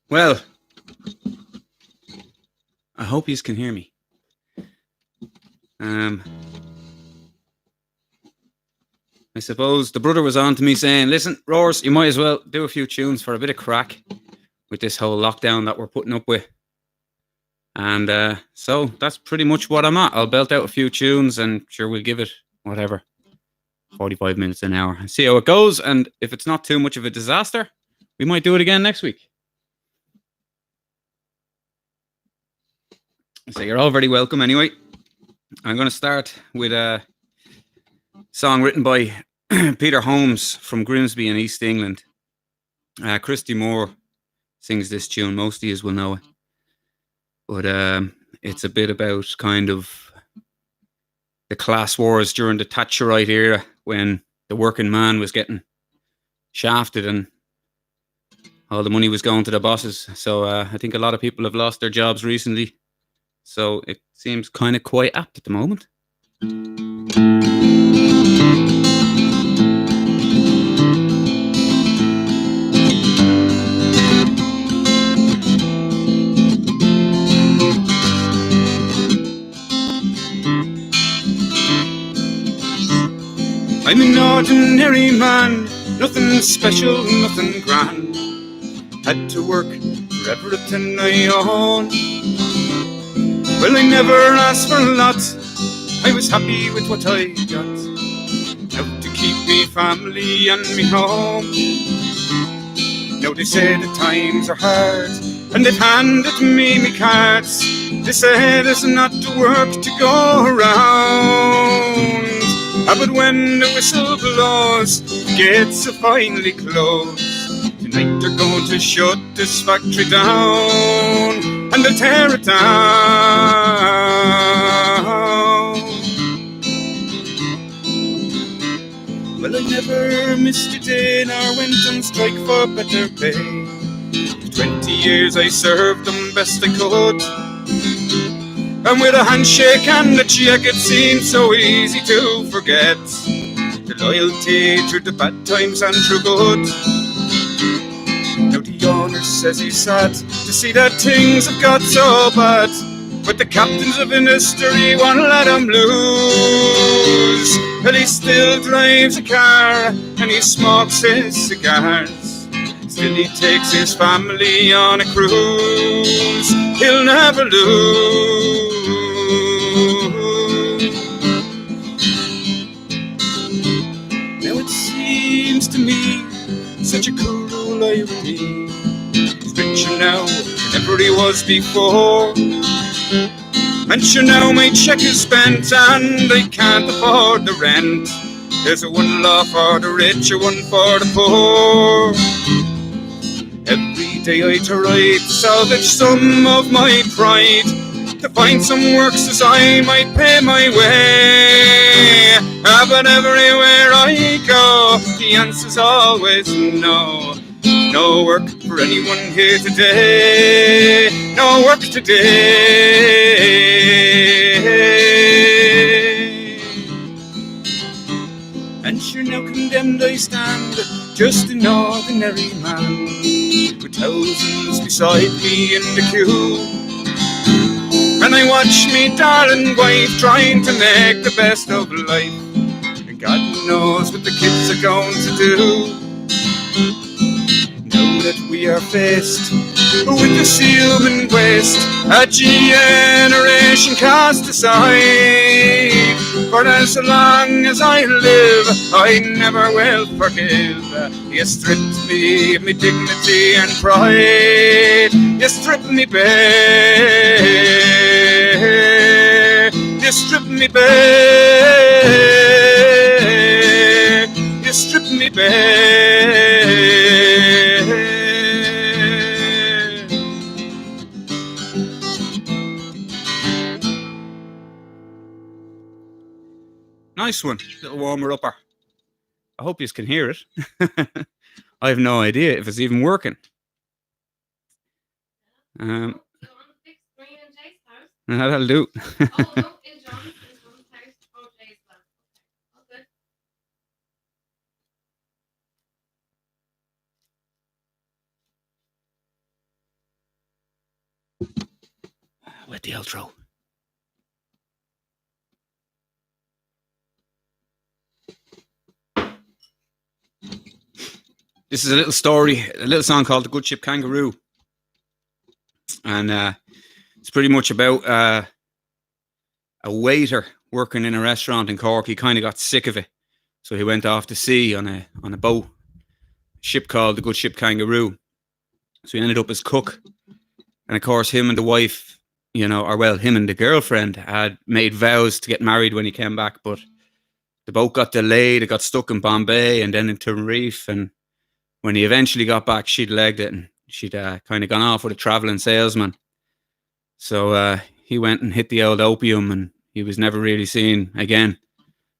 Well, I hope you can hear me. I suppose the brother was on to me saying, listen, Roars, you might as well do a few tunes for a bit of crack with this whole lockdown that we're putting up with. And so that's pretty much what I'm at. I'll belt out a few tunes and sure we'll give it whatever, 45 minutes an hour and see how it goes. And if it's not too much of a disaster, we might do it again next week. So you're all very welcome anyway. I'm going to start with a song written by Peter Holmes from Grimsby in East England. Christy Moore sings this tune. Most of you will know it. But it's a bit about kind of the class wars during the Thatcherite era when the working man was getting shafted and all the money was going to the bosses. So I think a lot of people have lost their jobs recently. So it seems kind of quite apt at the moment. I'm an ordinary man, nothing special, nothing grand. Had to work for everything I own. Well, I never asked for a lot, I was happy with what I got. Now to keep me family and me home. Now they say the times are hard, and they've handed me cards. They say there's not the work to go around. But when the whistle blows, the gates are finally closed. Tonight they're going to shut this factory down, and they'll tear it down. Well, I never missed a day nor went on strike for better pay. For 20 years I served them best I could, and with a handshake and a check it seemed so easy to forget the loyalty through the bad times and through good. Now the owner says he's sad to see that things have got so bad, but the captains of industry won't let him lose. But he still drives a car and he smokes his cigars. Still he takes his family on a cruise. He'll never lose. Now it seems to me such a cruel irony. He's richer now than ever he was before. And sure now my cheque is spent and I can't afford the rent. There's a one law for the rich, a one for the poor. Every day I try to salvage some of my pride, to find some work so I might pay my way. But everywhere I go, the answer's always no. No work for anyone here today. No work today. And sure now condemned I stand, just an ordinary man, with thousands beside me in the queue. And I watch me darling wife trying to make the best of life, and God knows what the kids are going to do. Now that we are faced with this human waste, a generation cast aside. For as long as I live, I never will forgive. You stripped me of my dignity and pride. You stripped me bare. You stripped me bare. You stripped me bare. Nice one, little warmer upper. I hope you can hear it. I have no idea if it's even working. That'll do. about the outro. This is a little story, a little song called The Good Ship Kangaroo. And it's pretty much about a waiter working in a restaurant in Cork. He kind of got sick of it. So he went off to sea on a boat, ship called The Good Ship Kangaroo. So he ended up as cook. And of course, him and the wife, him and the girlfriend had made vows to get married when he came back. But the boat got delayed. It got stuck in Bombay and then in Tenerife. And when he eventually got back, she'd legged it and she'd kind of gone off with a travelling salesman. So he went and hit the old opium and he was never really seen again.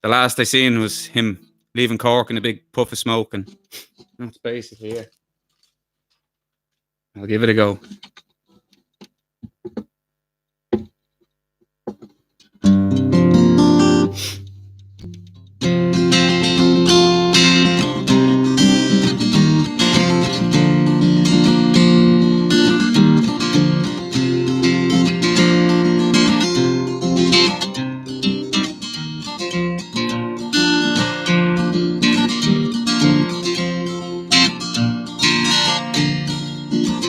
The last I seen was him leaving Cork in a big puff of smoke, and that's basically it. I'll give it a go.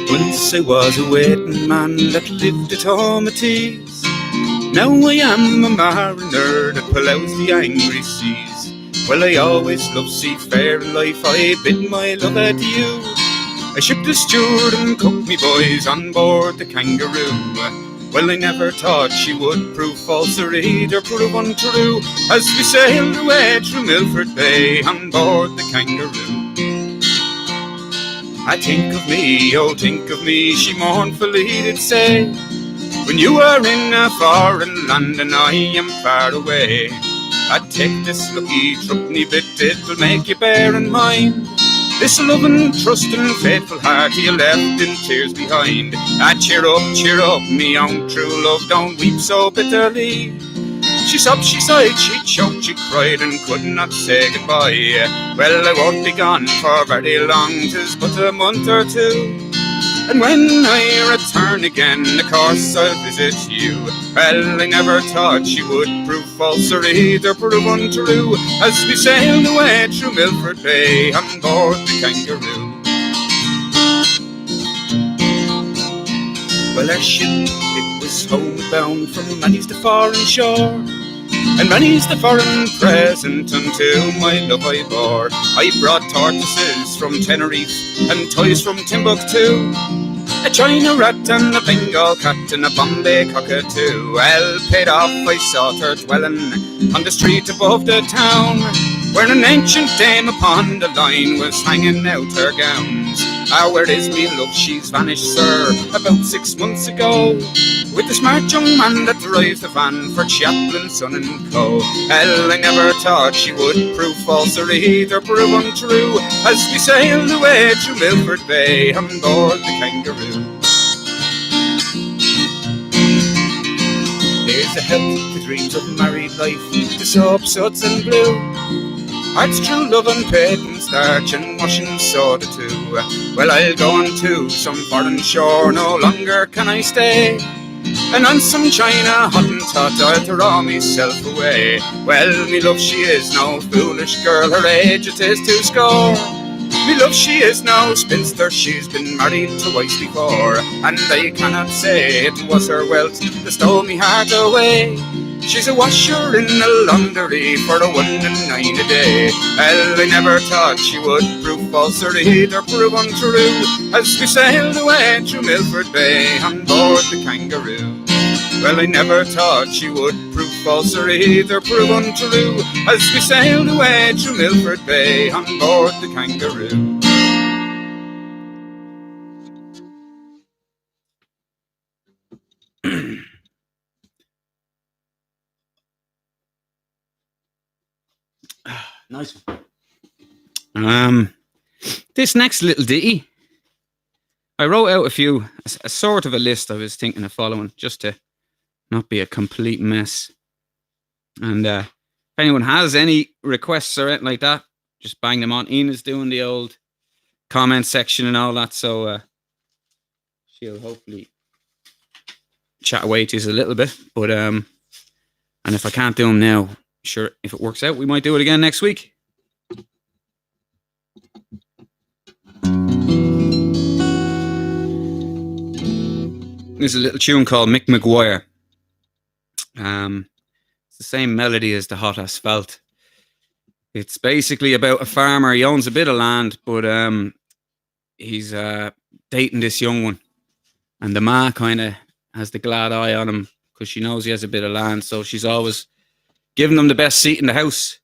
Once I was a waiting man that lived at home at ease. Now I am a mariner that ploughs the angry seas. Well, I always love seafaring life, I bid my love adieu. I shipped a steward and cooked me boys on board the Kangaroo. Well, I never thought she would prove false or either prove untrue, as we sailed away through Milford Bay on board the Kangaroo. I think of me, oh think of me, she mournfully did say, when you are in a foreign land and I am far away, I'd take this lucky threepenny bit, it will make you bear in mind this loving, trusting, faithful heart you left in tears behind. Cheer up, me own true love, don't weep so bitterly. She sobbed, she sighed, she choked, she cried, and could not say goodbye. Well, I won't be gone for very long, 'tis but a month or two. And when I return again, of course I'll visit you. Well, I never thought she would prove false or either prove untrue, as we sailed away through Milford Bay on board the Kangaroo. Well, our ship, it was homebound from many's the foreign shore, and many's the foreign present unto my love I bore. I brought tortoises from Tenerife and toys from Timbuktu, a China rat and a Bengal cat and a Bombay cockatoo. Well paid off I sought her dwelling on the street above the town, where an ancient dame upon the line was hanging out her gowns. Where is me love? She's vanished, sir, about 6 months ago, with the smart young man that drives the van for Chaplain, Son and Co. Well, I never thought she would prove false or either prove untrue, as we sailed away through Milford Bay on board the Kangaroo. Here's a health to dreams of married life, the soap, suds and blue, heart's true love and paid and starch and washing soda too. Well, I'll go on to some foreign shore, no longer can I stay, and on some China Hottentot I'll throw myself away. Well, me love she is no foolish girl, her age it is 2score. Me love she is no spinster, she's been married twice before, and I cannot say it was her wealth that stole me heart away. She's a washer in a laundry for a 1 and 9 a day. Well, I never thought she would prove false or either prove untrue, as we sailed away through Milford Bay on board the Kangaroo. Well, I never thought she would prove false or either prove untrue, as we sailed away through Milford Bay on board the Kangaroo. Nice one. This next little ditty, I wrote out a sort of a list I was thinking of following, just to not be a complete mess. And if anyone has any requests or anything like that, just bang them on. Ina's doing the old comment section and all that, so she'll hopefully chat away to you a little bit. But and if I can't do them now, sure, if it works out, we might do it again next week. There's a little tune called mcguire. It's the same melody as the Hot Asphalt. It's basically about a farmer. He owns a bit of land, but he's dating this young one. And the ma kind of has the glad eye on him because she knows he has a bit of land. So she's always giving him the best seat in the house.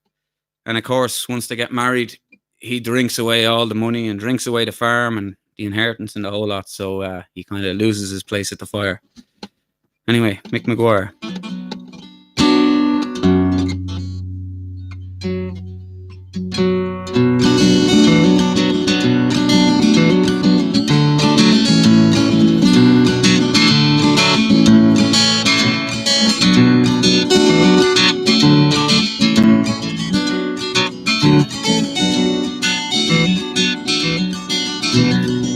And of course, once they get married, he drinks away all the money and drinks away the farm and the inheritance and the whole lot. So he kind of loses his place at the fire. Anyway, mcguire.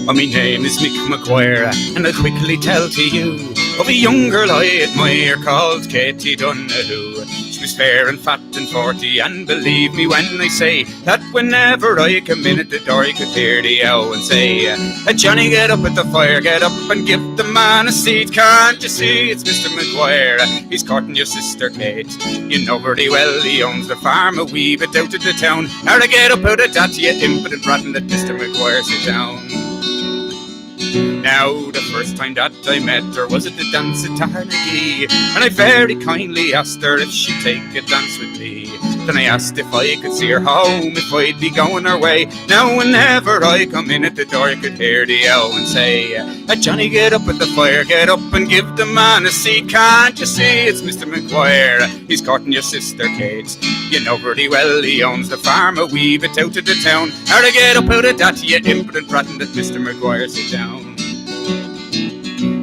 My name is mcguire, and I'll quickly tell to you of a young girl I admire called Katie Donahue. She was fair and fat and 40, and believe me when I say that whenever I come in at the door, you could hear the owl and say, Johnny, get up at the fire, get up and give the man a seat. Can't you see it's Mr. mcguire? He's courting your sister Kate. You know very well he owns the farm a wee bit out of the town. Now to get up out of that, you impotent rotten, that Mr. mcguire sit down. Now, the first time that I met her was at the dance at Athenry, and I very kindly asked her if she'd take a dance with me. Then I asked if I could see her home, if I'd be going her way. Now, whenever I come in at the door, I could hear the owl and say, Johnny, get up at the fire, get up and give the man a seat. Can't you see it's Mr. mcguire? He's courting your sister Kate. You know very well he owns the farm a wee bit out of the town. How to get up out of that, you impotent rotten, that Mr. mcguire sit down.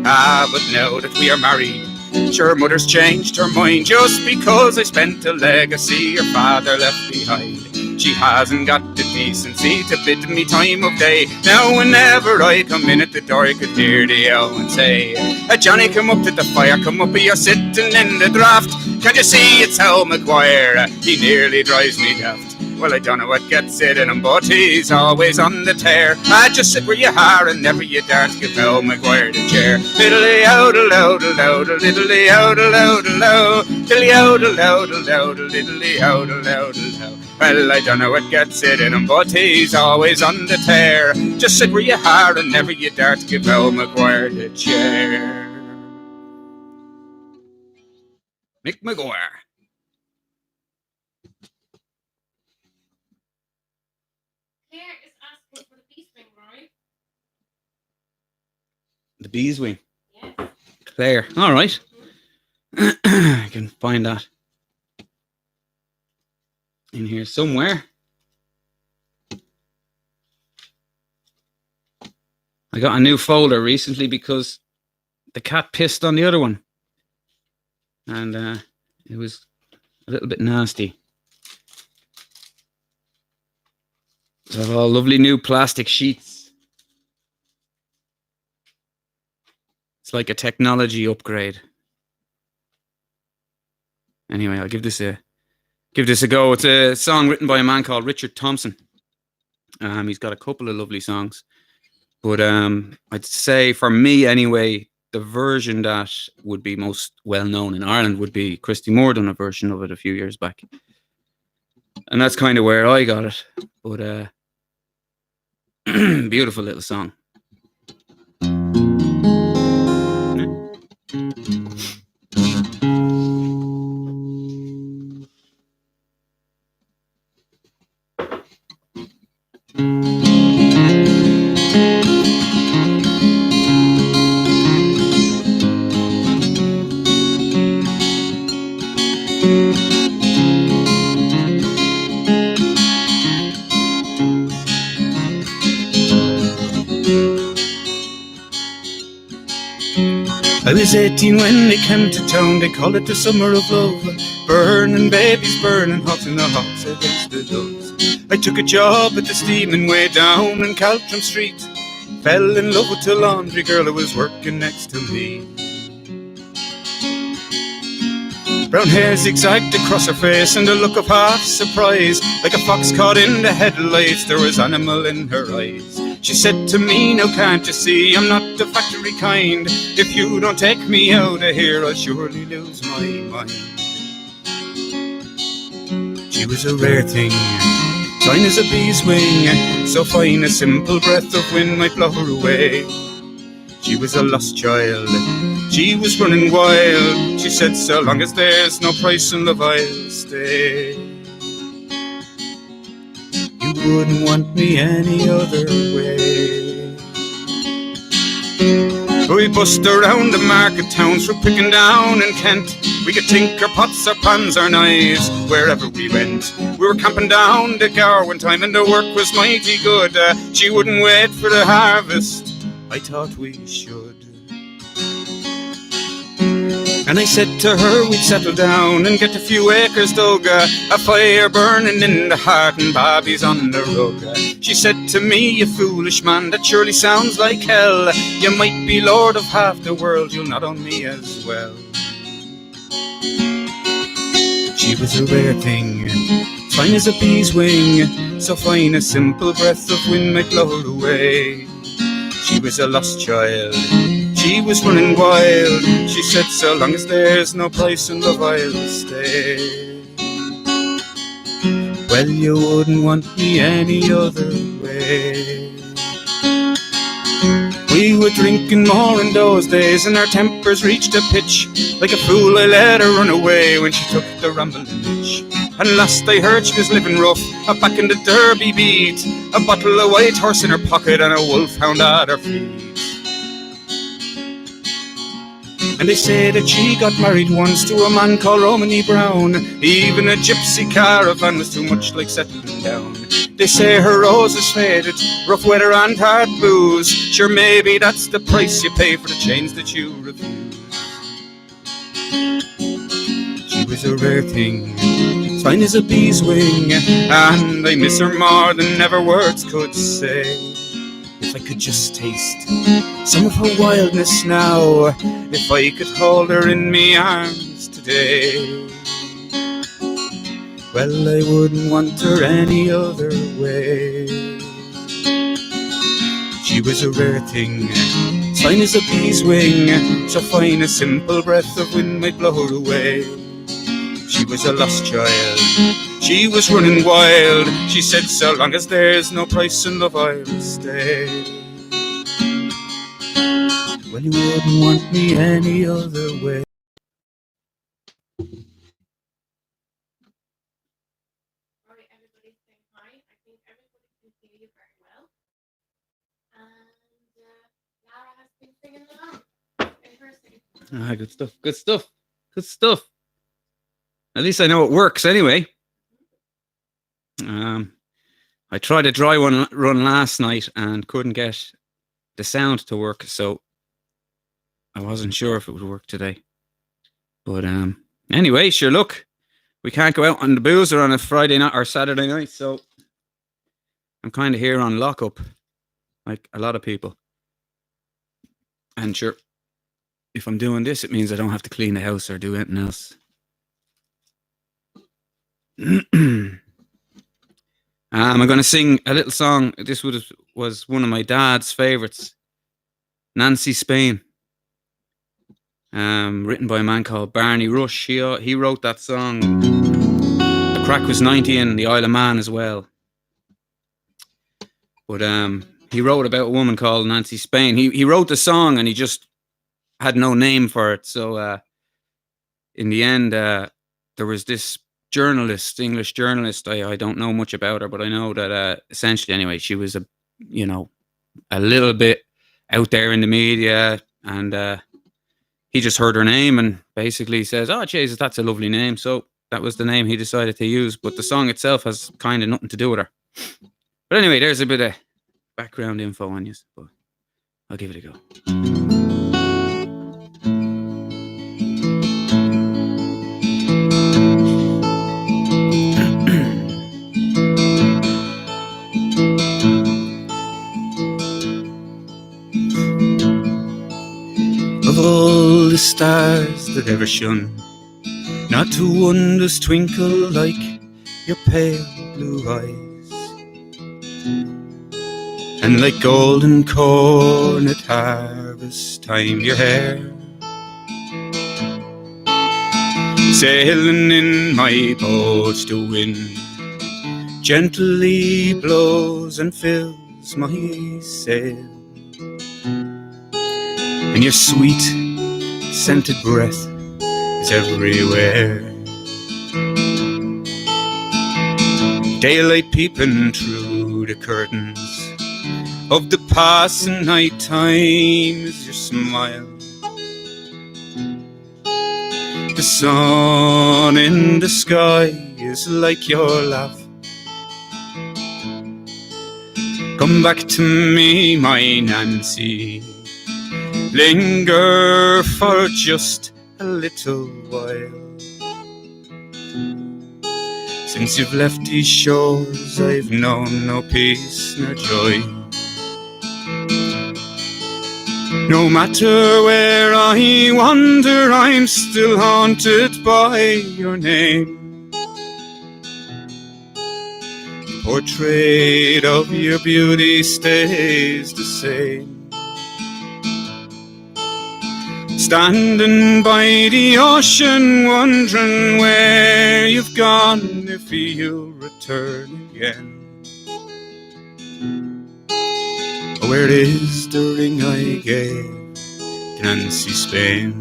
Ah, but now that we are married, sure, mother's changed her mind. Just because I spent a legacy your father left behind, she hasn't got the decency to bid me time of day. Now whenever I come in at the door, I could hear the owl and say, Johnny, come up to the fire, come up, you're sitting in the draft. Can't you see it's how mcguire, he nearly drives me daft. Well, I don't know what gets it in him, but he's always on the tear. I just sit where you are and never you dare to give old mcguire the chair. Diddly oudle oudle oudle, diddly oudle oudle oudle, diddly oudle oudle oudle, diddly oudle oudle oudle. Well, I don't know what gets it in him, but he's always on the tear. Just sit where you are and never you dare to give old mcguire the chair. mcguire. Claire is asking for the beeswing, Rory. The beeswing. Yes. Claire. All right. I can find that in here somewhere. I got a new folder recently because the cat pissed on the other one. And it was a little bit nasty. So I have all lovely new plastic sheets. It's like a technology upgrade. Anyway, I'll give this a go. It's a song written by a man called Richard Thompson. He's got a couple of lovely songs, but I'd say for me anyway, the version that would be most well known in Ireland would be Christy Moore done a version of it a few years back, and that's kind of where I got it. But beautiful little song. I was 18 when they came to town. They call it the summer of love. Burning babies, burning hot in the hots against the doves. I took a job at the steaming way down in Caltram Street. Fell in love with the laundry girl who was working next to me. Brown hair zigzagged across her face and a look of half surprise. Like a fox caught in the headlights, there was animal in her eyes. She said to me, now can't you see, I'm not the factory kind. If you don't take me out of here, I'll surely lose my mind. She was a rare thing, fine as a bee's wing, so fine a simple breath of wind might blow her away. She was a lost child, she was running wild. She said, so long as there's no price in love, I'll stay. You wouldn't want me any other way. We bust around the market towns for picking down in Kent. We could tinker pots, our pans, our knives, wherever we went. We were camping down the Gower one time and the work was mighty good. She wouldn't wait for the harvest, I thought we should. And I said to her we'd settle down and get a few acres dug, a fire burning in the hearth and Bobby's on the rug. She said to me, you foolish man, that surely sounds like hell. You might be lord of half the world, you'll not own me as well. She was a rare thing, fine as a bee's wing, so fine a simple breath of wind might blow her away. She was a lost child, she was running wild. She said, so long as there's no price in love, I'll stay. Well, you wouldn't want me any other way. We were drinking more in those days and our tempers reached a pitch. Like a fool I let her run away when she took the rambling itch. And last I heard she was living rough, up back in the Derby beat, a bottle of white horse in her pocket and a wolfhound at her feet. And they say that she got married once to a man called Romany Brown. Even a gypsy caravan was too much like settling down. They say her roses faded, rough weather and hard booze. Sure, maybe that's the price you pay for the chains that you refuse. She was a rare thing, fine as a bee's wing, and I miss her more than ever words could say. If I could just taste some of her wildness now, if I could hold her in me arms today, well, I wouldn't want her any other way. She was a rare thing, fine as a bee's wing, so fine a simple breath of wind might blow her away. She was a lost child, she was running wild. She said, so long as there's no price in love, I'll stay. Well, you wouldn't want me any other way. Rory, everybody's saying hi. I think everybody can hear you very well. And Lara has been singing along in her singing. Ah, good stuff, good stuff, good stuff. At least I know it works anyway. I tried a dry one run last night and couldn't get the sound to work, so I wasn't sure if it would work today. But anyway, sure, look, we can't go out on the boozer on a Friday night or Saturday night, so I'm kind of here on lockup, like a lot of people. And sure, if I'm doing this, it means I don't have to clean the house or do anything else. I'm going to sing a little song. This was one of my dad's favorites, Nancy Spain, written by a man called Barney Rush. He wrote that song. The crack was 90 in the Isle of Man as well. But he wrote about a woman called Nancy Spain. He wrote the song and he just had no name for it. So in the end, there was this journalist, English journalist. I don't know much about her, but I know that essentially, anyway, she was a little bit out there in the media, and he just heard her name and basically says, "Oh, Jesus, that's a lovely name." So that was the name he decided to use. But the song itself has kind of nothing to do with her. But anyway, there's a bit of background info on you, but I'll give it a go. Of all the stars that ever shone, Not one does twinkle like your pale blue eyes, and like golden corn at harvest time your hair, sailing in my boat, the wind gently blows and fills my sail, and your sweet scented breath is everywhere. Daylight peeping through the curtains of the passing night time is your smile. The sun in the sky is like your laugh. Come back to me, my Nancy. Linger for just a little while. Since you've left these shores, I've known no peace nor joy. No matter where I wander, I'm still haunted by your name. The portrait of your beauty stays the same. Standing by the ocean, wondering where you've gone, if you'll return again. Oh, where is the ring I gave to Nancy Spain?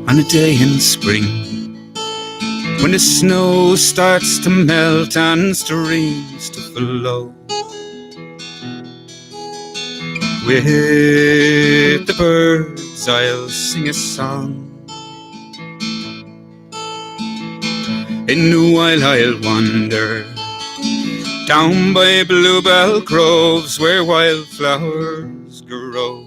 On a day in spring, when the snow starts to melt and streams to flow, with the birds I'll sing a song. In the wild I'll wander down by bluebell groves where wildflowers grow,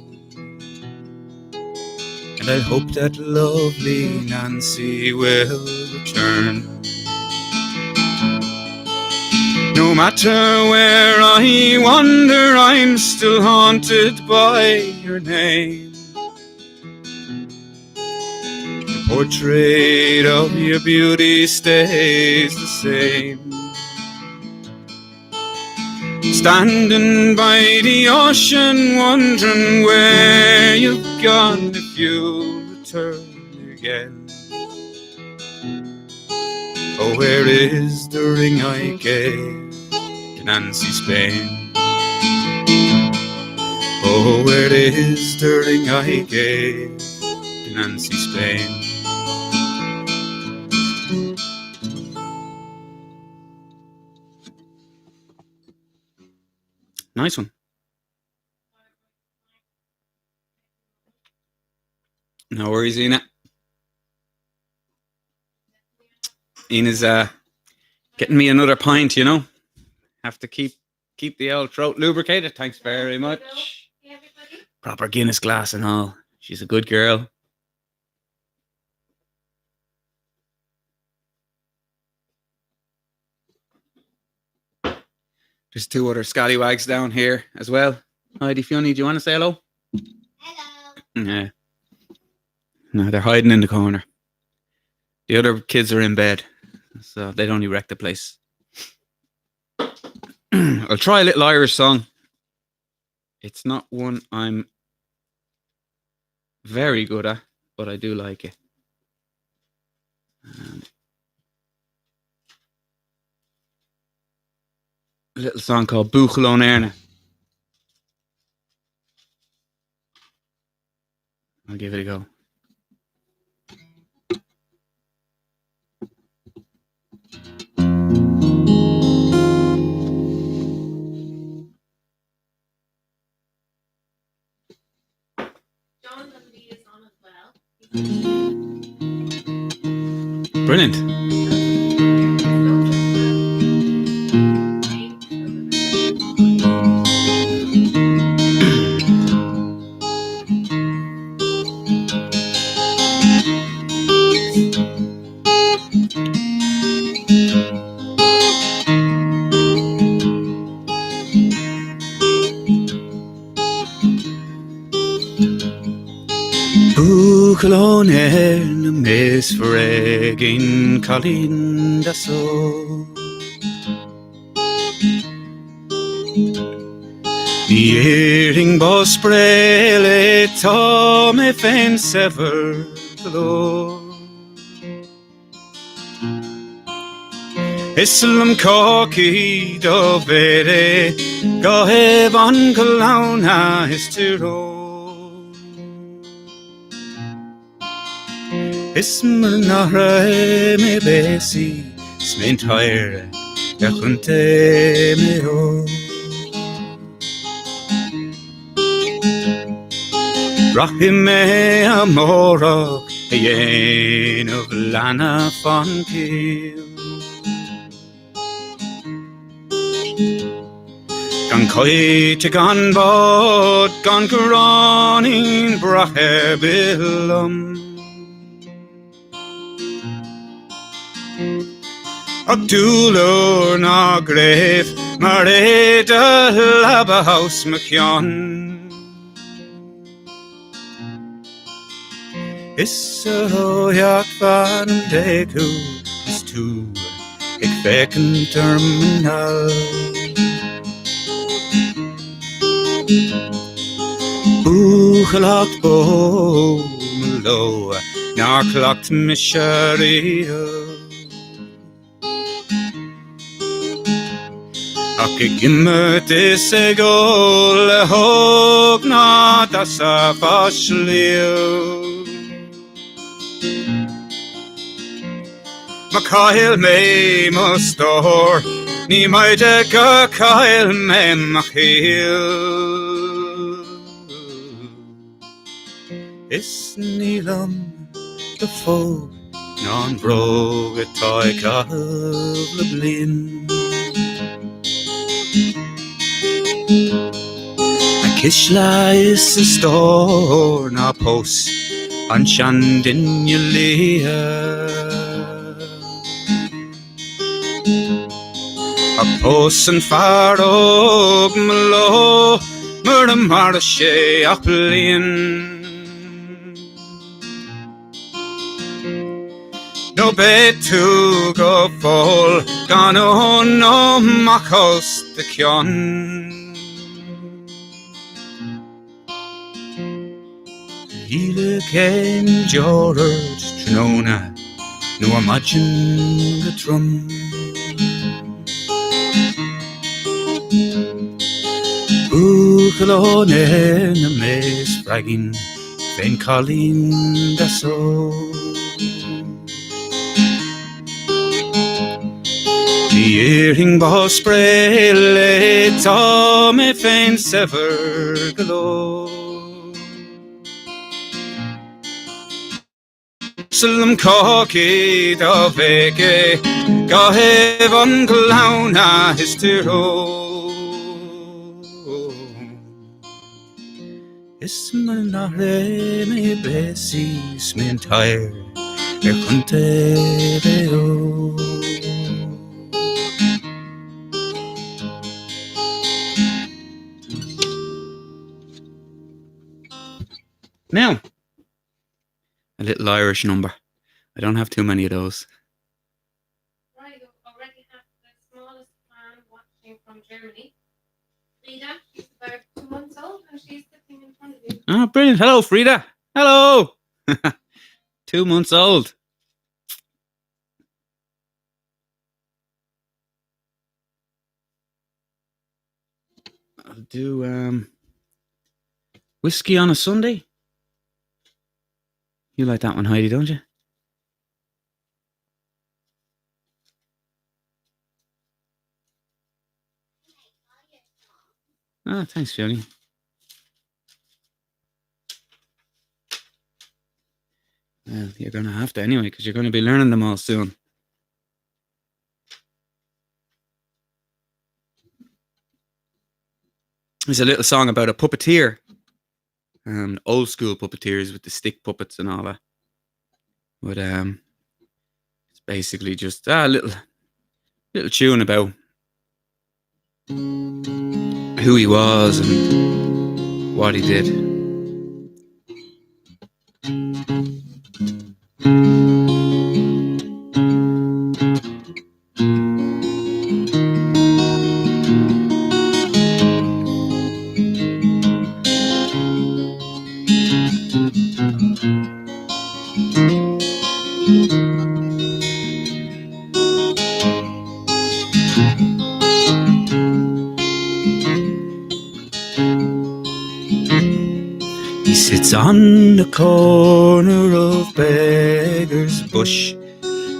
and I hope that lovely Nancy will return. No matter where I wander, I'm still haunted by your name. The portrait of your beauty stays the same. Standing by the ocean, wondering where you've gone, if you'll return again. Oh, where is the ring I gave to Nancy Spain? Oh, where is the ring I gave to Nancy Spain? Nice one. No worries, Ina. Ina's getting me another pint, you know. Have to keep the old throat lubricated. Thanks very much. Hey, everybody. Proper Guinness glass and all. She's a good girl. There's two other scallywags down here as well. Heidi, Fiona, do you want to say hello? Hello. Yeah. No, they're hiding in the corner. The other kids are in bed, so they'd only wreck the place. I'll try a little Irish song. It's not one I'm very good at, but I do like it. A little song called buaichaill eirne. I'll give it a go. John Dundee is on as well. Brilliant. on eirne mes fregin Colleen da so. The earring boss sprele Tom e fen sever glow. Islam cocky do vere go have on clown his tiro. Ismar nahre me besi smint higher ya kunte me o. Rahim me amora yen of lana funkill. Gan coit gan bod gan gronin brahe billum. Abdulur na grave mareda laba house mcguire. Issa jak van deku is tu ik vekken terminal. Gelakt boomelo naar klakt mishario. Ak ik immer disse gole hoog na das a fashlio. Mcguire me mustor ni mai de Mcguire me mcguire. Is nílam de fóg non brog atá gabla blin. A kisla is a stór na pós an sean dinne lia. A pós an farog malo mar a mar sé ach blian. No bed to go fall, gan on no machos the kion. Hele ken jorred tronona, no imagine the drum. Buchalone na mes bragging, fen Colleen da so. The earring boss sprele Tom e fen sever glow. Jeruselum cocky da veke go have on clown his tiro. Isman na re me besi smint higher kunte veo. Now, a little Irish number. I don't have too many of those. Right, you already have the smallest fan watching from Germany. Frida, she's about 2 months old and she's sitting in front of you. Oh, brilliant. Hello, Frida. Hello. 2 months old. I'll do whiskey on a Sunday. You like that one, Heidi, don't you? Ah, thanks, Fiona. Well, you're going to have to anyway, because you're going to be learning them all soon. There's a little song about a puppeteer. Old school puppeteers with the stick puppets and all that. But it's basically just a little tune about who he was and what he did. He sits on the corner of Beggar's Bush,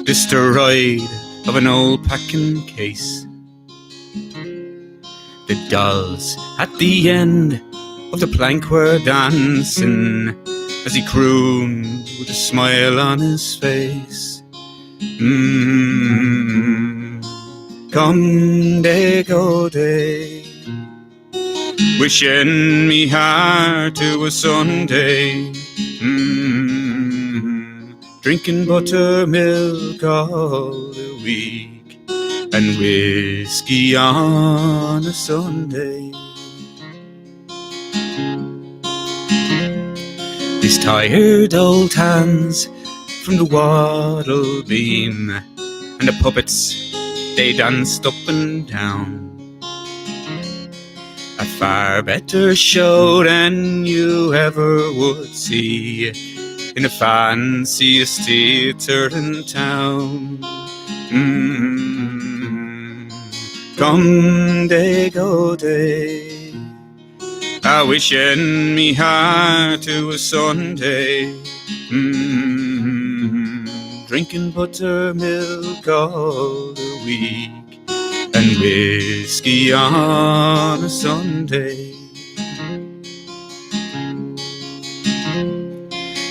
destroyed of an old packing case. The dolls at the end of the plank were dancing as he crooned with a smile on his face. Come day go day, wishing me heart to a Sunday. Drinking buttermilk all the week and whiskey on a Sunday. His tired old hands from the wattle beam, and the puppets, they danced up and down. A far better show than you ever would see in the fanciest theatre in town. Come day go day, I wishing me heart to a Sunday. Drinking buttermilk all the week and whiskey on a Sunday.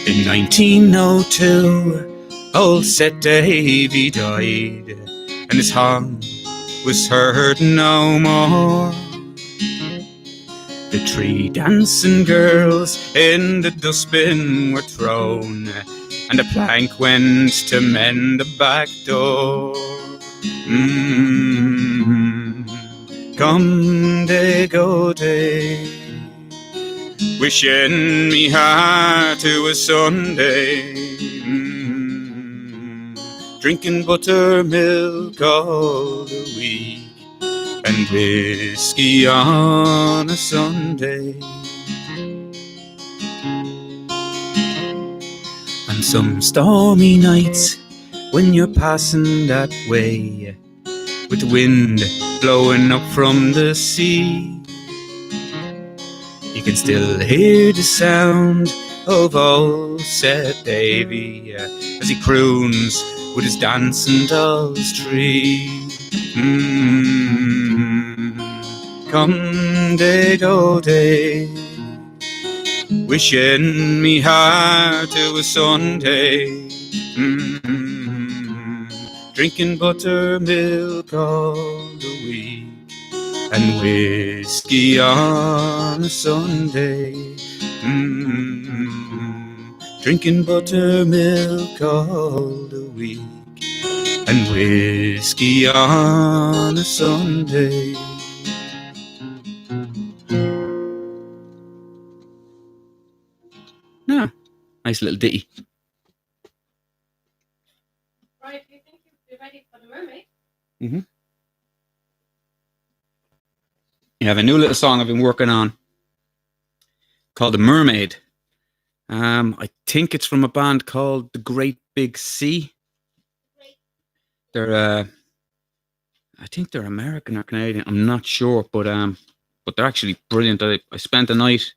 In 1902, old Set Davy died, and his horn was heard no more. The 3 dancing girls in the dustbin were thrown, and the plank went to mend the back door. Come day go day, wishing me heart to a Sunday. Drinking buttermilk all the week and whiskey on a Sunday. On some stormy nights when you're passing that way, with the wind blowing up from the sea, you can still hear the sound of old Set Davy as he croons with his dancing dolls tree. Come day go day, wishing me heart to a Sunday. Drinking buttermilk all the week and whiskey on a Sunday. Drinking buttermilk all the week and whiskey on a Sunday. No, nice little ditty. Right, do you think you'll be ready for the mermaid? You have a new little song I've been working on called The Mermaid. I think it's from a band called The Great Big Sea. They're, I think they're American or Canadian. I'm not sure, but they're actually brilliant. I spent the night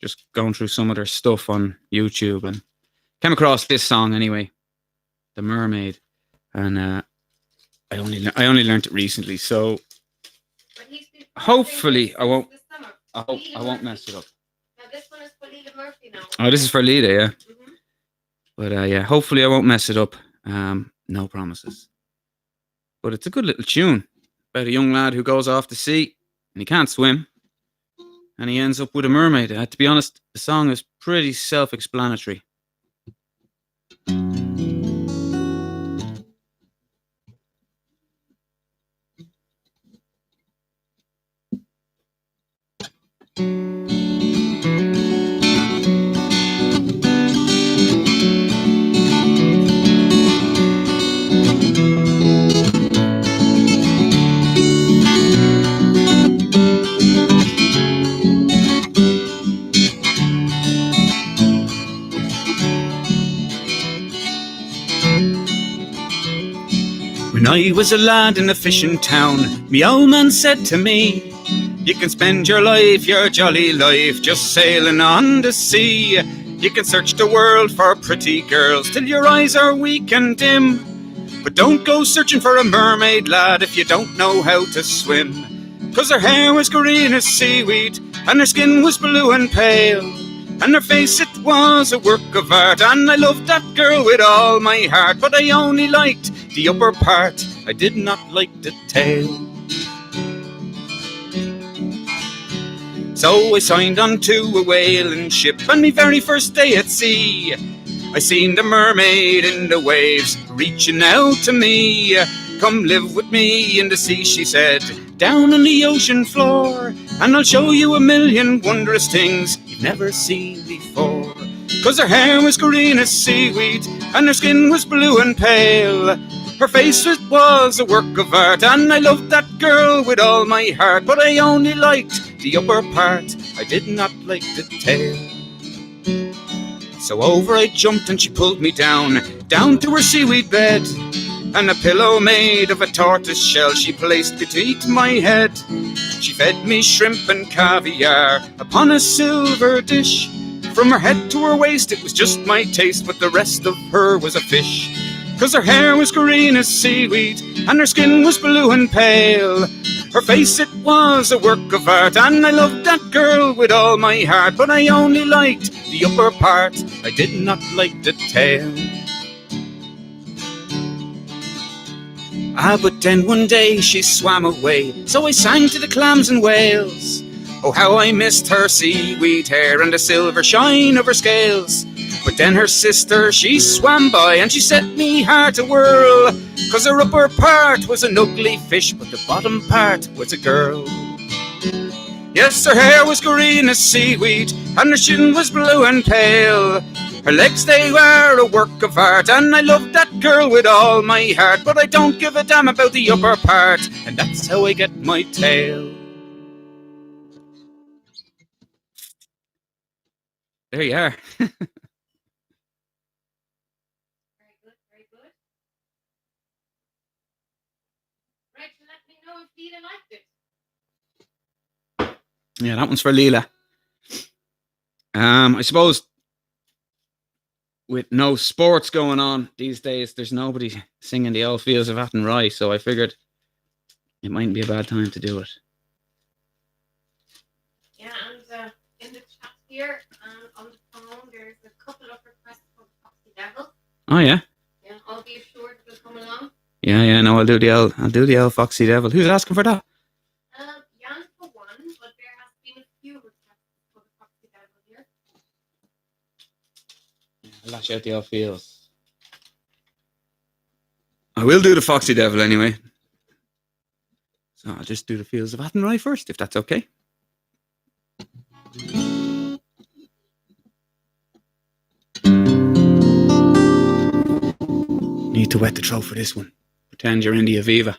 just going through some of their stuff on YouTube and came across this song anyway, The Mermaid, and I only learned it recently, so hopefully I won't mess it up. Now this one is for Lila Murphy now. Oh, this is for Lila, yeah. But yeah, hopefully I won't mess it up. No promises. But it's a good little tune about a young lad who goes off to sea and he can't swim, and he ends up with a mermaid. To be honest, the song is pretty self-explanatory. When I was a lad in a fishing town, me old man said to me, you can spend your life, your jolly life, just sailing on the sea. You can search the world for pretty girls till your eyes are weak and dim. But don't go searching for a mermaid, lad, if you don't know how to swim. 'Cause her hair was green as seaweed, and her skin was blue and pale, and her face, it was a work of art, and I loved that girl with all my heart. But I only liked the upper part, I did not like the tail. So I signed on to a whaling ship, and my very first day at sea, I seen the mermaid in the waves reaching out to me. Come live with me in the sea, she said, down on the ocean floor, and I'll show you a million wondrous things you've never seen before. 'Cause her hair was green as seaweed, and her skin was blue and pale. Her face was a work of art, and I loved that girl with all my heart. But I only liked the upper part, I did not like the tail. So over I jumped and she pulled me down to her seaweed bed, and a pillow made of a tortoise shell she placed beneath my head. She fed me shrimp and caviar upon a silver dish. From her head to her waist it was just my taste, but the rest of her was a fish. 'Cause her hair was green as seaweed, and her skin was blue and pale. Her face, it was a work of art, and I loved that girl with all my heart. But I only liked the upper part, I did not like the tail. But then one day she swam away, so I sang to the clams and whales. Oh, how I missed her seaweed hair and the silver shine of her scales. But then her sister, she swam by, and she set me heart a whirl. 'Cause her upper part was an ugly fish, but the bottom part was a girl. Yes, her hair was green as seaweed, and her chin was blue and pale. Her legs, they were a work of art, and I loved that girl with all my heart. But I don't give a damn about the upper part, and that's how I get my tail. There you are. Very good, very good. Rachel, let me know if Leela liked it. Yeah, that one's for Leela. I suppose with no sports going on these days, there's nobody singing the old fields of Athenry, so I figured it mightn't be a bad time to do it. Yeah, and in the chat here on the phone, there's a couple of requests for the Foxy Devil. Oh yeah. Yeah, I'll be assured it will come along. Yeah. No, I'll do the old Foxy Devil. Who's asking for that? Jan for one, but there has been a few requests for the Foxy Devil here. I'll lash out the old fields. I will do the Foxy Devil anyway. So I'll just do the fields of Athenry first, if that's okay. Need to wet the throat for this one. Pretend you're in the Aviva.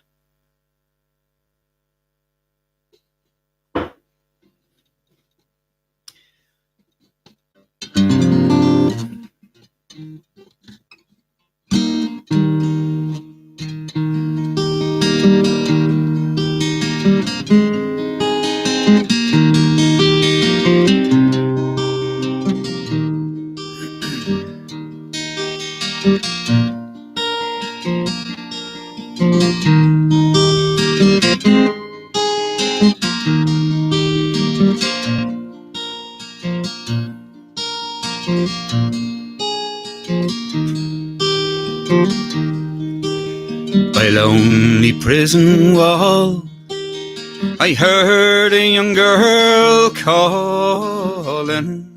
By lonely prison wall, I heard a young girl calling.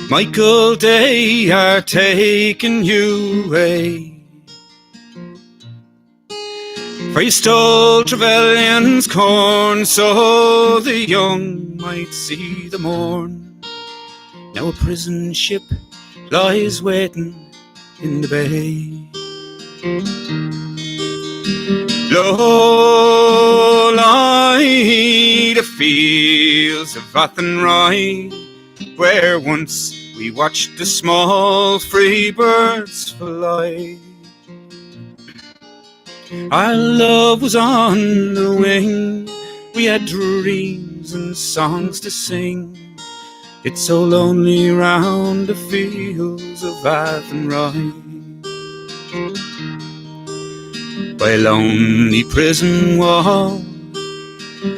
Michael, they are taking you away, for you stole Trevelyan's corn, so the young might see the morn. Now a prison ship lies waiting in the bay. Low lie the fields of Athenry, where once we watched the small free birds fly. Our love was on the wing. We had dreams and songs to sing. It's so lonely round the fields of athenry. By a lonely prison wall,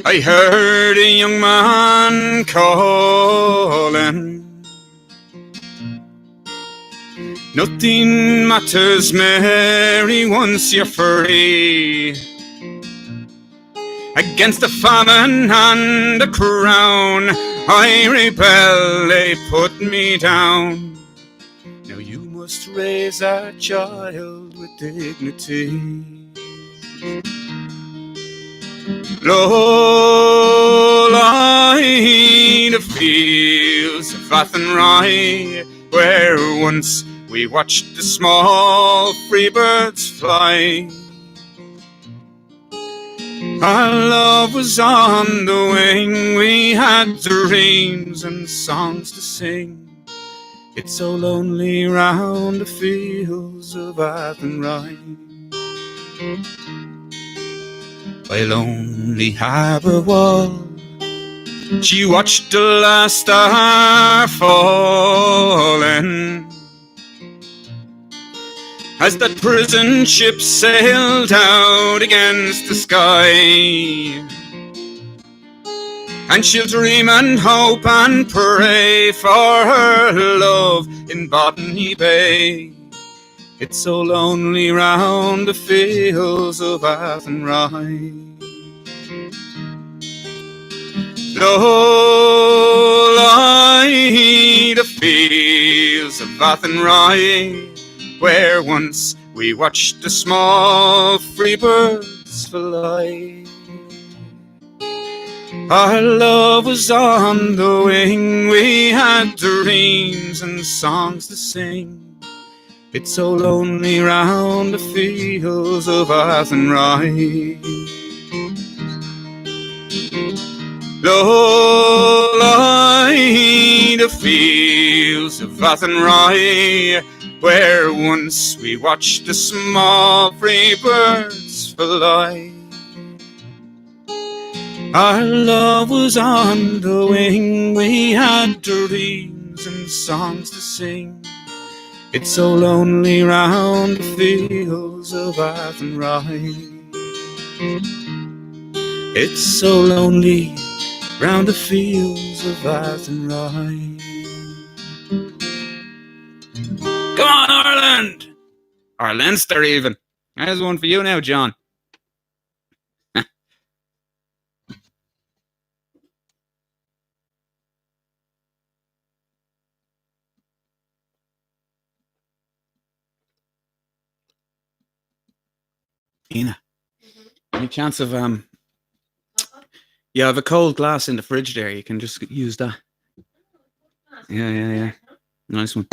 I heard a young man calling. Nothing matters, Mary, once you're free. Against the famine and the crown, I rebel, they put me down. Now you must raise our child with dignity. Lo, lie the fields of athenry, where once we watched the small free birds fly. Our love was on the wing. We had dreams and songs to sing. It's so lonely round the fields of athenry. By a lonely harbour wall, she watched the last star falling, as that prison ship sailed out against the sky. And she'll dream and hope and pray for her love in Botany Bay. It's so lonely round the fields of athenry. Lo, lie the fields of athenry, where once we watched the small free birds fly. Our love was on the wing. We had dreams and songs to sing. It's so lonely round the fields of athenry. Lo, lie the fields of athenry, where once we watched the small free birds fly. Our love was on the wing. We had dreams and songs to sing. It's so lonely round the fields of athenry. It's so lonely round the fields of athenry. Come on, Ireland! Or Leinster, even. There's one for you now, John. Ina, any chance of yeah, I have a cold glass in the fridge there. You can just use that. Yeah. Nice one.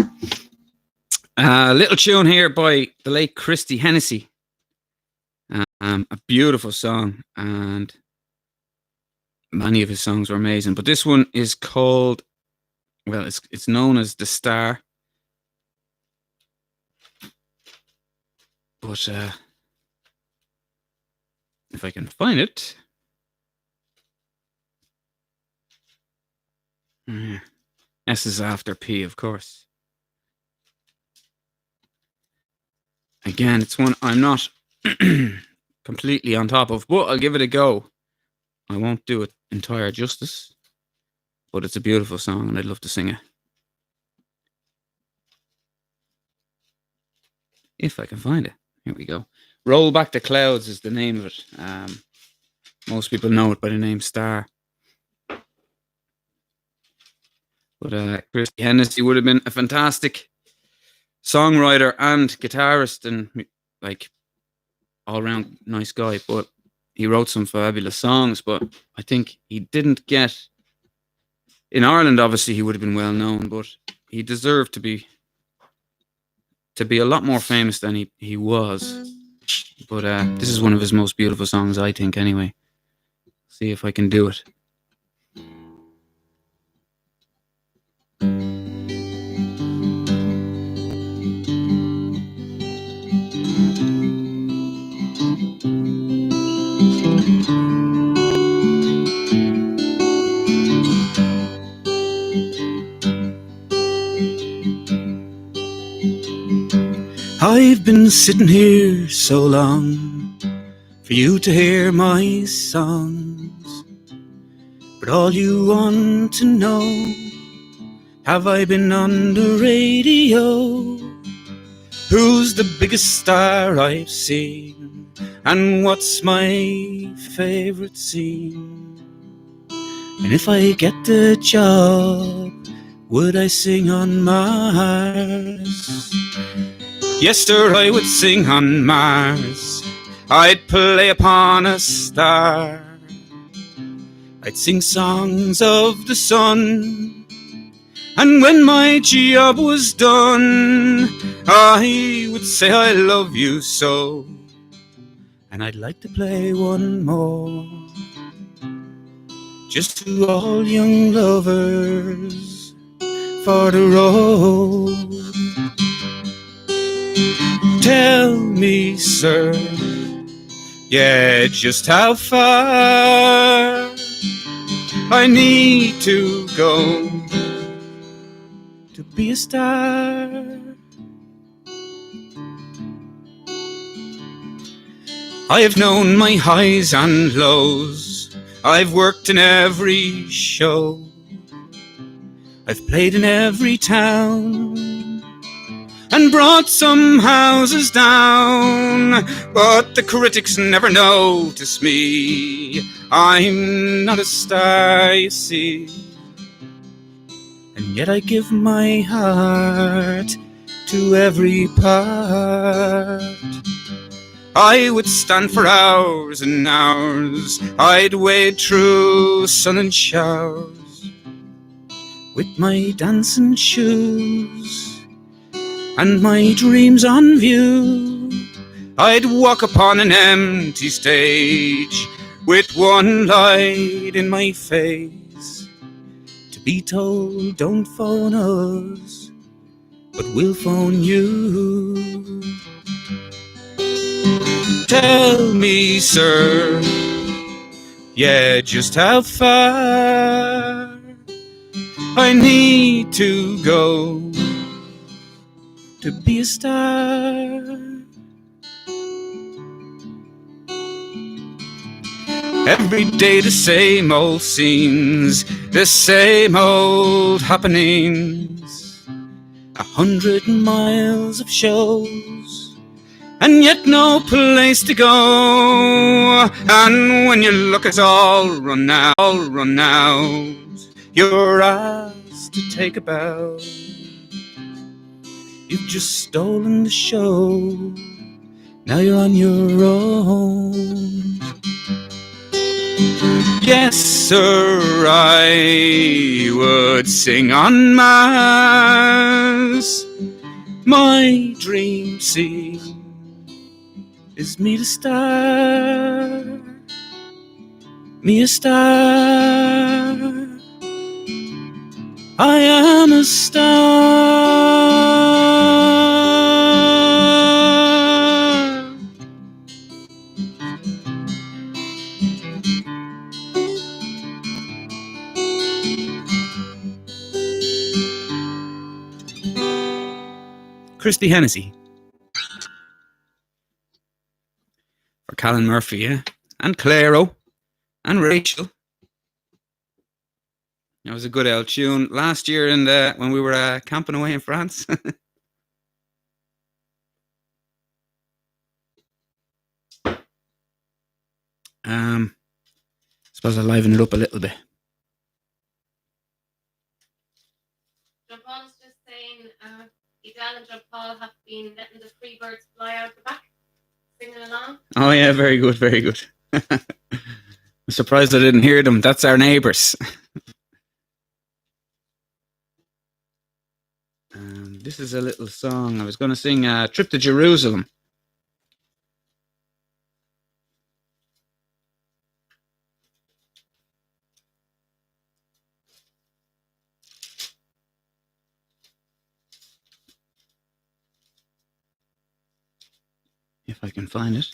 Little tune here by the late Christy Hennessy. A beautiful song, and many of his songs were amazing. But this one is called, well, it's known as The Star. But if I can find it. S is after P, of course. Again, it's one I'm not completely on top of, but I'll give it a go. I won't do it entire justice, but it's a beautiful song and I'd love to sing it. If I can find it. Here we go. Roll Back the Clouds is the name of it. Most people know it by the name Star. But Christy Hennessy would have been a fantastic songwriter and guitarist and like all-round nice guy. But he wrote some fabulous songs. But I think he didn't get... In Ireland, obviously, he would have been well known, but he deserved to be a lot more famous than he was. But this is one of his most beautiful songs, I think, anyway. See if I can do it. I've been sitting here so long for you to hear my songs, but all you want to know, have I been on the radio? Who's the biggest star I've seen, and what's my favourite scene? And if I get the job, would I sing on Mars? Yes, sir, I would sing on Mars. I'd play upon a star. I'd sing songs of the sun. And when my job was done, I would say I love you so. And I'd like to play one more, just to all young lovers for the road. Tell me, sir, yeah, just how far I need to go to be a star. I have known my highs and lows. I've worked in every show. I've played in every town and brought some houses down, but the critics never notice me. I'm not a star, you see, and yet I give my heart to every part. I would stand for hours and hours. I'd wade through sun and showers with my dancing shoes and my dreams on view. I'd walk upon an empty stage with one light in my face, to be told don't phone us, but we'll phone you. Tell me, sir, yeah, just how far I need to go to be a star. Every day the same old scenes, the same old happenings, 100 miles of shows, and yet no place to go. And when you look, it's all run out, all run out. You're asked to take a bow. You've just stolen the show. Now you're on your own. Yes, sir, I would sing on Mars. My dream scene is me to star, me a star. I am a star. Christy Hennessy. For Callan Murphy, yeah. And Clairo. And Rachel. That was a good old tune. Last year when we were camping away in France. Suppose I'll liven it up a little bit. John Paul's just saying, Idal and John Paul have been letting the free birds fly out the back, singing along. Oh yeah, very good, very good. I'm surprised I didn't hear them. That's our neighbours. This is a little song. I was going to sing Trip to Jerusalem. If I can find it.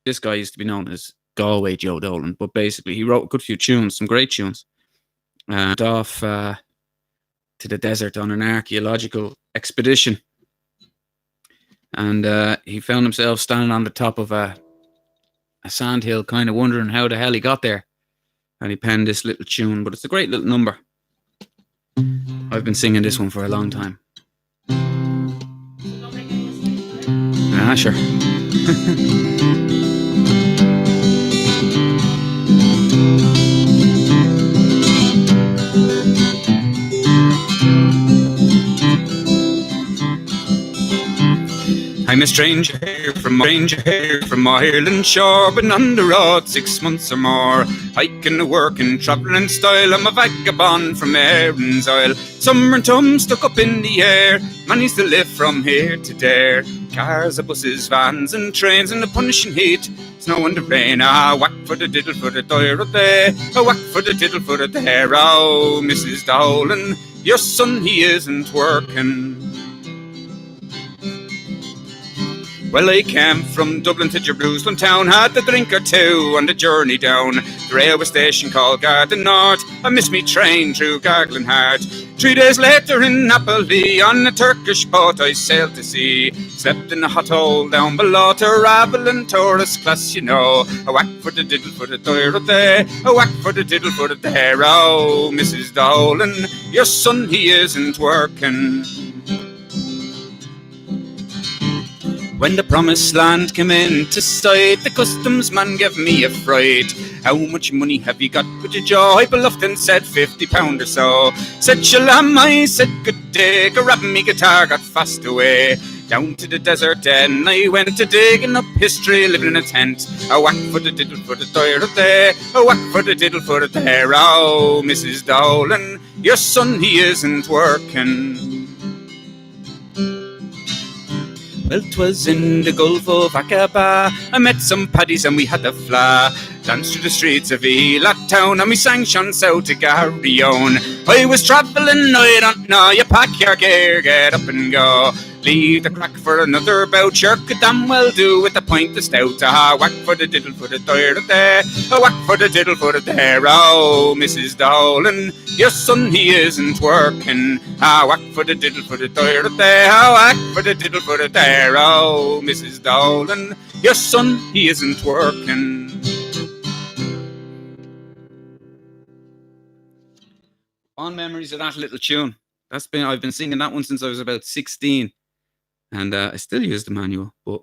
This guy used to be known as Galway Joe Dolan, but basically he wrote a good few tunes, some great tunes. Went off to the desert on an archaeological expedition, and he found himself standing on the top of a sandhill, kind of wondering how the hell he got there. And he penned this little tune, but it's a great little number. I've been singing this one for a long time. Ah, sure. I'm a stranger here from Ireland shore, been on the road 6 months or more, hiking, working, travelling style. I'm a vagabond from Erin's Isle. Summer and tum stuck up in the air, managed to live from here to there. Cars, buses, vans and trains in the punishing heat, snow and the rain. Ah, whack for the diddle for the dire there, a whack for the diddle for the there. Oh, Mrs. Dolan, your son he isn't working. Well, I came from Dublin to Jeruselum town, had a drink or two on the journey down. The railway station called Garden North, I missed me train through Gargling Hard. 3 days later in Napoli, on a Turkish boat I sailed to sea. Slept in a hot hole down below, travelling tourist class, you know. A whack for the diddle for the dire there, a whack for the diddle for the there. Oh, Mrs. Dolan, your son he isn't working. When the promised land came into sight, the customs man gave me a fright. How much money have you got with your jaw? I bluffed and said £50 or so. Said shalom, I said good day, grabbed me guitar, got fast away. Down to the desert then I went to digging up history, living in a tent. A whack for the diddle for the dire there, a whack for the diddle for the there. Oh, Mrs. Dolan, your son he isn't working. Well, 'twas in the Gulf of Aqaba, I met some paddies and we had a fla. Danced through the streets of Ela town and we sang shons out to Garryown. I was travelling, I don't know, you pack your gear, get up and go. Leave the crack for another bout, you could damn well do with a pint of stout. Ah, whack for the diddle for the dire there, a whack for the diddle for the there. Oh, Mrs. Dolan, your son he isn't working. Ah, whack for the diddle for the dire there, a whack for the diddle for the there. Oh, Mrs. Dolan, your son he isn't working. Fond memories of that little tune. I've been singing that one since I was about 16. And I still use the manual, but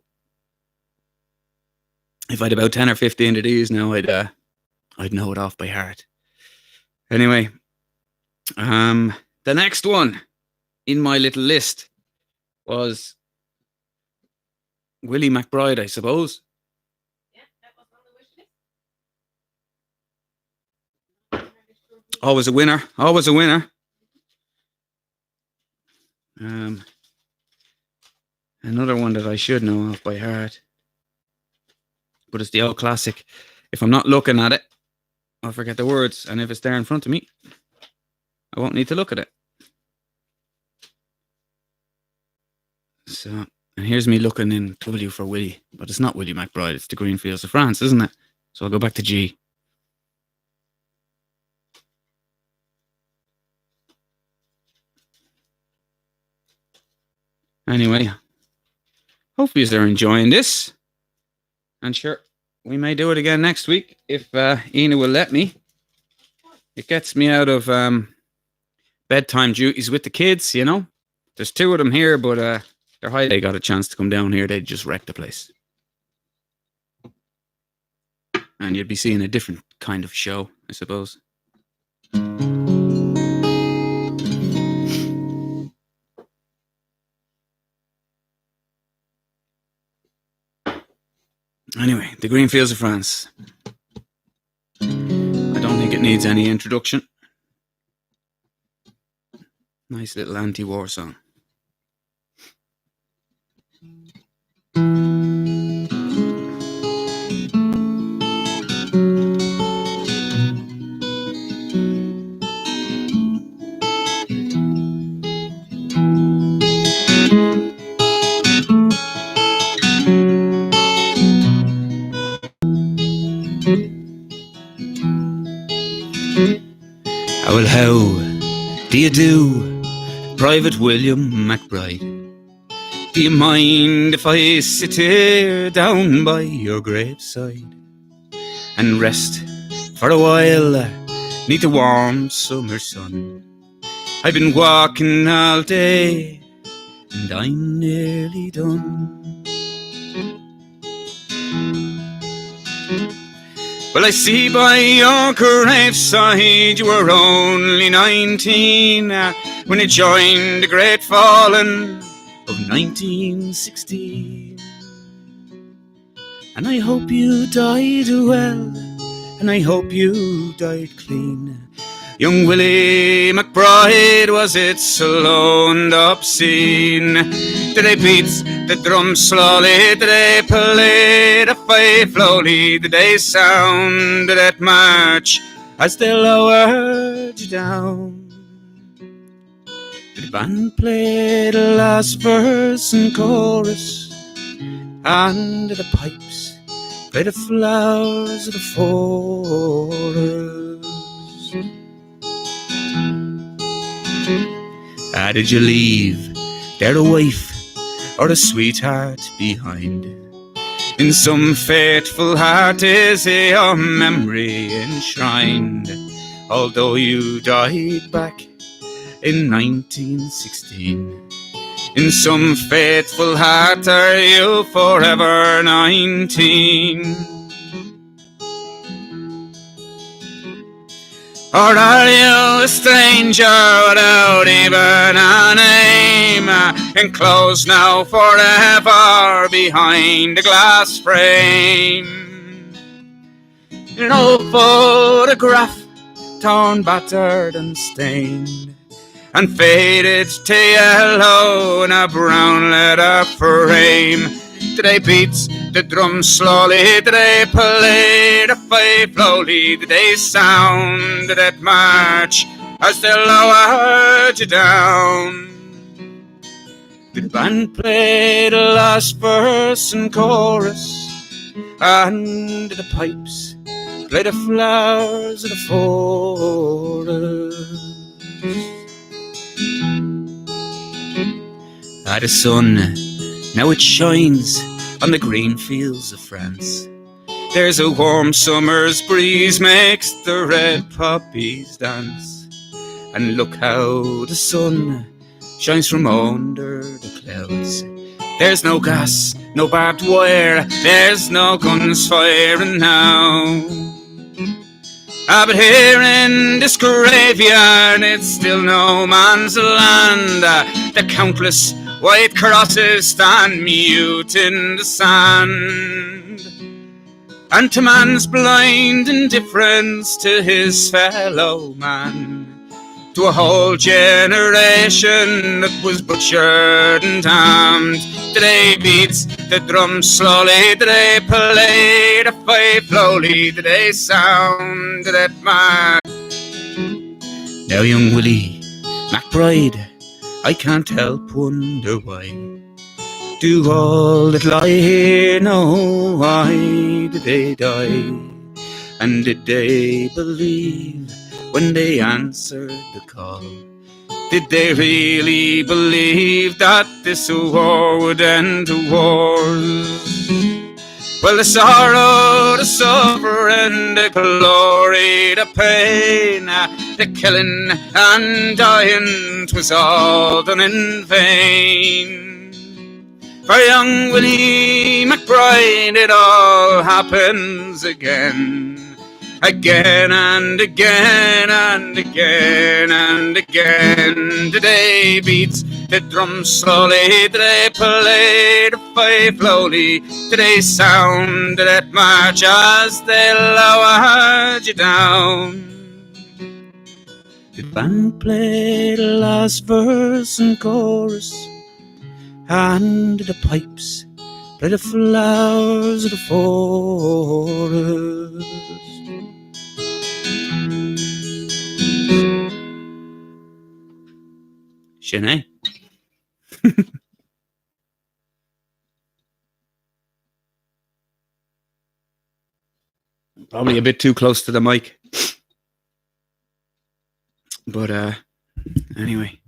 if I had about 10 or 15 of these now, I'd know it off by heart. Anyway, the next one in my little list was Willie McBride, I suppose. Yeah, that was on the wish list. Always a winner. Always a winner. Another one that I should know off by heart. But it's the old classic. If I'm not looking at it, I'll forget the words. And if it's there in front of me, I won't need to look at it. So, and here's me looking in W for Willie. But it's not Willie McBride. It's the Green Fields of France, isn't it? So I'll go back to G. Anyway, hopefully they're enjoying this. And sure, we may do it again next week if Eirne will let me. It gets me out of bedtime duties with the kids, you know. There's 2 of them here, but they're high. They got a chance to come down here. They'd just wreck the place. And you'd be seeing a different kind of show, I suppose. Anyway, the Green Fields of France. I don't think it needs any introduction. Nice little anti-war song. Well, how do you do, Private William McBride? Do you mind if I sit here down by your graveside and rest for a while neath the warm summer sun? I've been walking all day and I'm nearly done. Well, I see by your graveside you were only 19 when you joined the great fallen of 1916. And I hope you died well, and I hope you died clean. Young Willie McBride, was it so and obscene? Did they beat the drum slowly? Did they play the fife slowly? Did they sound that march as they lowered you down? Did the band play the last verse and chorus? And did the pipes play the flowers of the forest? Did you leave there a wife or a sweetheart behind? In some faithful heart is your memory enshrined, although you died back in 1916. In some faithful heart are you forever 19? Or are you a stranger without even a name, enclosed now forever behind a glass frame? No photograph, torn, battered and stained, and faded to yellow in a brown leather frame. Did they beat the drum slowly? Did they play the fife slowly? Did they sound that march as they lowered you down? Did the band play the last verse and chorus? And did the pipes play the flowers of the forest? The sun, now it shines on the green fields of France. There's a warm summer's breeze makes the red poppies dance. And look how the sun shines from under the clouds. There's no gas, no barbed wire, there's no guns firing now. But here in this graveyard, it's still no man's land. The countless white crosses stand mute in the sand. And to man's blind indifference to his fellow man, to a whole generation that was butchered and damned. Did they beat the drum slowly? Did they play the fife slowly? Did they sound that march? Now young Willie McBride, I can't help wonder why do all that lie here know why did they die? And did they believe when they answered the call? Did they really believe that this war would end wars? Well, the sorrow, the suffering, the glory, the pain, the killing and dying, 'twas all done in vain. For young Willie McBride, it all happens again. Again and again and again and again. Did they beat the drum slowly? Did they play the fife slowly? Did they sound that march as they lowered you down? Did the band play the last verse and chorus? And did the pipes play the flowers of the forest? Sinead. Probably a bit too close to the mic. But anyway,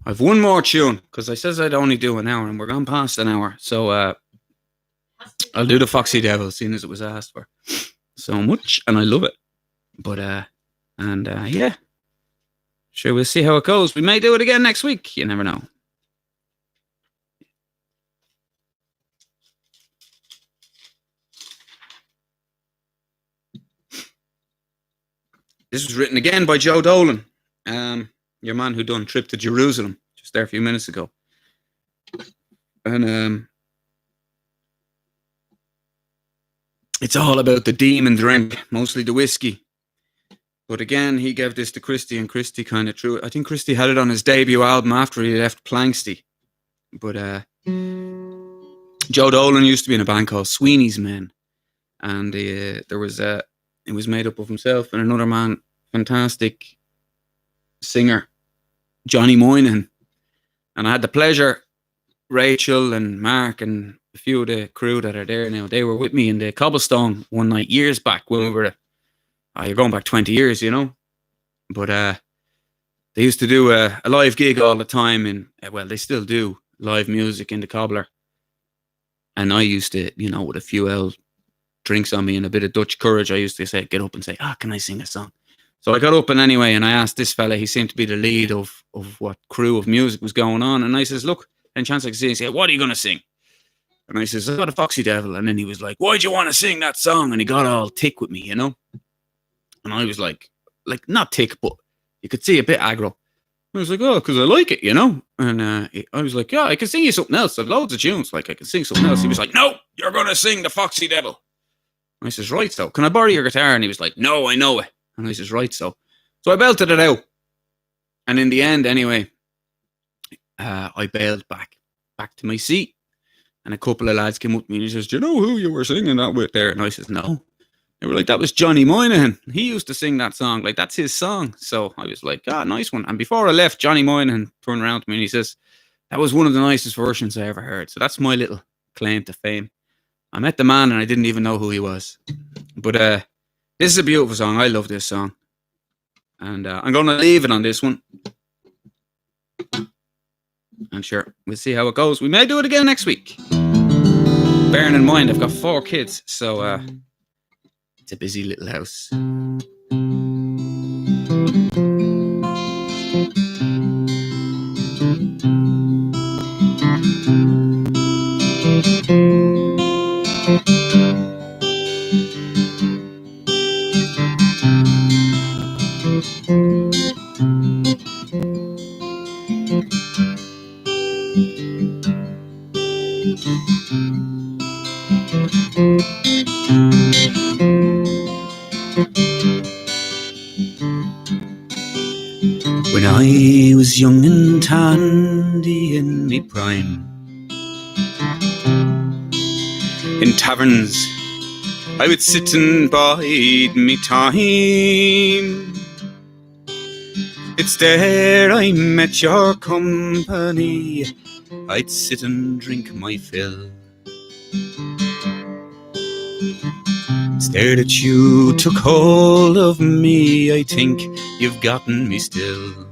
I've one more tune because I says I'd only do an hour, and we're gone past an hour. So I'll do the Foxy Devil, seeing as it was asked for so much, and I love it. But yeah, sure, we'll see how it goes. We may do it again next week. You never know. This was written again by Joe Dolan, your man who done Trip to Jeruselum just there a few minutes ago. And it's all about the demon drink, mostly the whiskey. But again, he gave this to Christy, and Christy kind of threw it. I think Christy had it on his debut album after he left Planksty. But Joe Dolan used to be in a band called Sweeney's Men, and there was it was made up of himself and another man, fantastic singer, Johnny Moynihan. And I had the pleasure, Rachel and Mark and a few of the crew that are there now, they were with me in the Cobblestone one night years back when we were, you're going back 20 years, you know. But they used to do a live gig all the time, and well, they still do live music in the Cobbler. And I used to, you know, with a few old drinks on me and a bit of Dutch courage, I used to say, get up and say, can I sing a song? So I got up, and anyway, and I asked this fella, he seemed to be the lead of what crew of music was going on. And I says, look, any chance I can sing? He said, what are you going to sing? And I says, I got a Foxy Devil. And then he was like, why'd you want to sing that song? And he got all tick with me, you know? And I was like not tick, but you could see a bit aggro. I was like, because I like it, you know? And I was like, yeah, I can sing you something else. I've loads of tunes. Like, I can sing something else. He was like, no, you're going to sing the Foxy Devil. I says, right, so can I borrow your guitar? And he was like, no, I know it. And I says, right, so I belted it out. And in the end, anyway, I bailed back to my seat. And a couple of lads came up to me and he says, do you know who you were singing that with there? And I says, no. They were like, that was Johnny Moynihan. He used to sing that song. Like, that's his song. So I was like, nice one. And before I left, Johnny Moynihan turned around to me and he says, that was one of the nicest versions I ever heard. So that's my little claim to fame. I met the man and I didn't even know who he was. But this is a beautiful song. I love this song. And I'm going to leave it on this one. And sure, we'll see how it goes. We may do it again next week. Bearing in mind, I've got 4 kids. So it's a busy little house. When I was young and tandy in me prime, in taverns I would sit and bide me time. It's there I met your company, I'd sit and drink my fill. It's there that you took hold of me, I think you've gotten me still.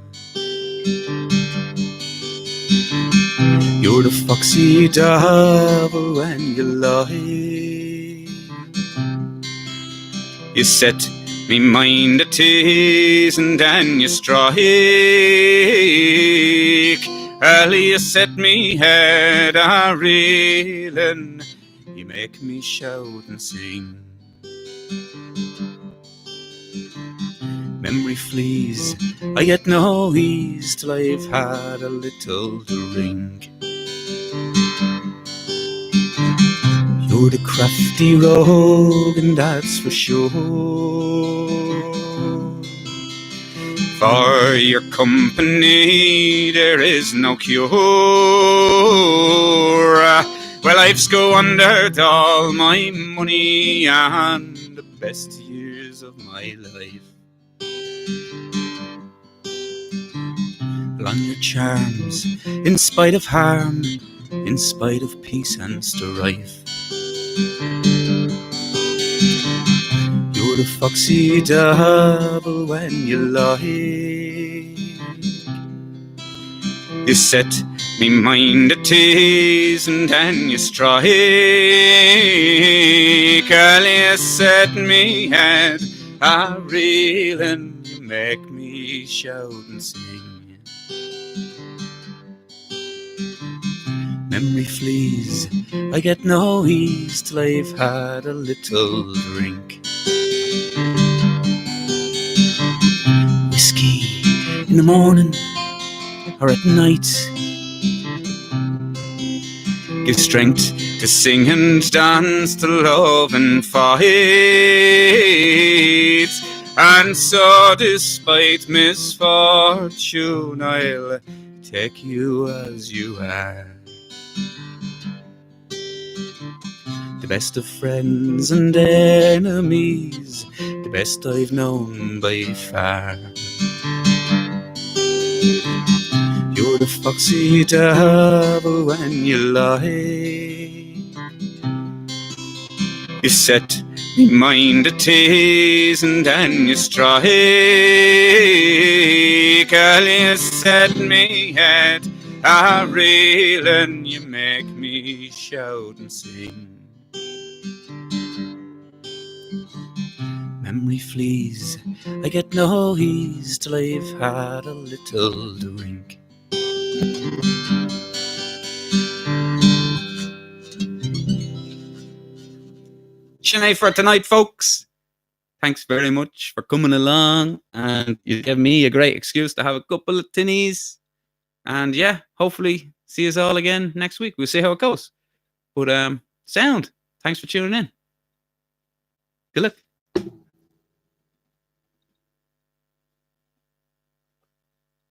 You're the Foxy Devil when you lie. You set me mind at ease and then you strike. Well, you set me head a-reeling, you make me shout and sing. Memory flees, I get no ease till I've had a little to drink. You're the crafty rogue, and that's for sure. For your company there is no cure. Well, I've squandered all my money and the best years of my life on your charms, in spite of harm, in spite of peace and strife. You're You're the foxy devil when you lie. You set me mind at ease and then you strike. Girl, you set me head a reeling. You make me shout and sing. Memory flees, I get no ease till I've had a little drink. Whiskey in the morning or at night gives strength to sing and dance, to love and fight. And so despite misfortune I'll take you as you are. The best of friends and enemies, the best I've known by far. You're the foxy devil when you lie. You set me mind at ease and then you strike. Girl, you set me head a reeling. You make me shout and sing. Memory flees, I get no ease till I've had a little drink. Sinead for tonight, folks. Thanks very much for coming along, and you gave me a great excuse to have a couple of tinnies. And yeah, hopefully see us all again next week. We'll see how it goes. But sound. Thanks for tuning in. Good luck.